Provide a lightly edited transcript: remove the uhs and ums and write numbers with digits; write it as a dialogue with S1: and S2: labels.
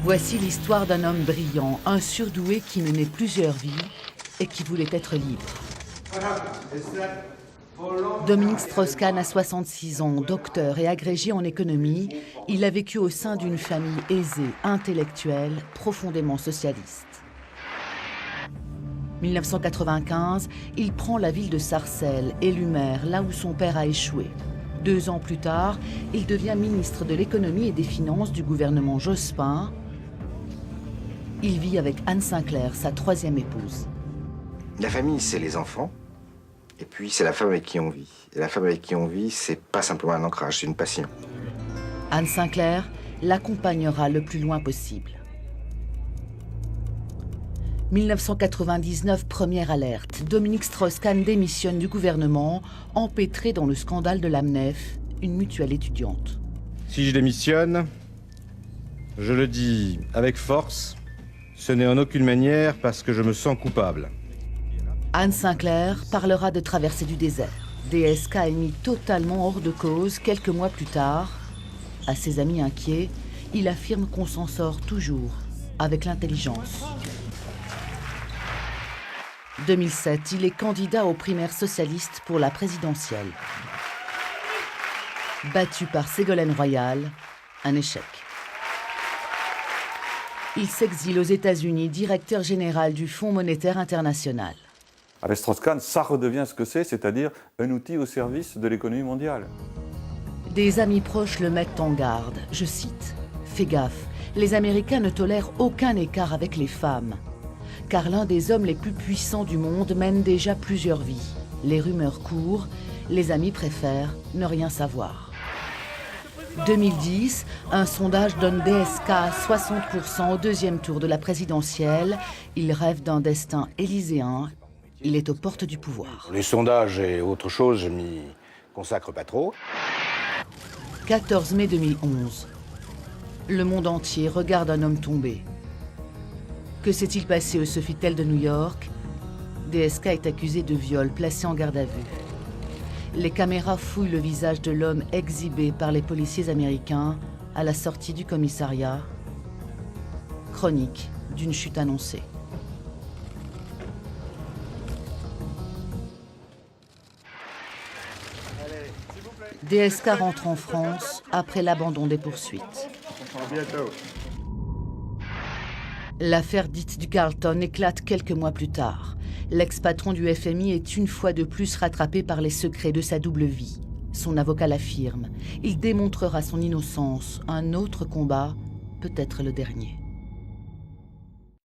S1: Voici l'histoire d'un homme brillant, un surdoué qui menait plusieurs vies et qui voulait être libre. Dominique Strauss-Kahn a 66 ans, docteur et agrégé en économie. Il a vécu au sein d'une famille aisée, intellectuelle, profondément socialiste. 1995, il prend la ville de Sarcelles, élu maire, là où son père a échoué. 2 ans plus tard, il devient ministre de l'économie et des finances du gouvernement Jospin. Il vit avec Anne Sinclair, sa 3e épouse.
S2: La famille, c'est les enfants, et puis c'est la femme avec qui on vit. Et la femme avec qui on vit, c'est pas simplement un ancrage, c'est une passion.
S1: Anne Sinclair l'accompagnera le plus loin possible. 1999, première alerte. Dominique Strauss-Kahn démissionne du gouvernement, empêtré dans le scandale de l'AMNEF, une mutuelle étudiante.
S3: Si je démissionne, je le dis avec force, ce n'est en aucune manière parce que je me sens coupable.
S1: Anne Sinclair parlera de traversée du désert. DSK est mis totalement hors de cause quelques mois plus tard. À ses amis inquiets, il affirme qu'on s'en sort toujours, avec l'intelligence. 2007, il est candidat aux primaires socialistes pour la présidentielle. Battu par Ségolène Royal, un échec. Il s'exile aux États-Unis, directeur général du Fonds monétaire international.
S4: Avec Strauss-Kahn, ça redevient ce que c'est-à-dire un outil au service de l'économie mondiale.
S1: Des amis proches le mettent en garde. Je cite, « Fais gaffe, les Américains ne tolèrent aucun écart avec les femmes. Car l'un des hommes les plus puissants du monde mène déjà plusieurs vies. Les rumeurs courent, les amis préfèrent ne rien savoir. » 2010, un sondage donne DSK à 60% au 2e tour de la présidentielle. Il rêve d'un destin élyséen. Il est aux portes du pouvoir.
S2: Les sondages et autre chose, je m'y consacre pas trop.
S1: 14 mai 2011. Le monde entier regarde un homme tomber. Que s'est-il passé au Sofitel de New York? DSK est accusé de viol, placé en garde à vue. Les caméras fouillent le visage de l'homme exhibé par les policiers américains à la sortie du commissariat. Chronique d'une chute annoncée. DSK rentre en France après l'abandon des poursuites. L'affaire dite du Carlton éclate quelques mois plus tard. L'ex-patron du FMI est une fois de plus rattrapé par les secrets de sa double vie. Son avocat l'affirme. Il démontrera son innocence. Un autre combat, peut-être le dernier.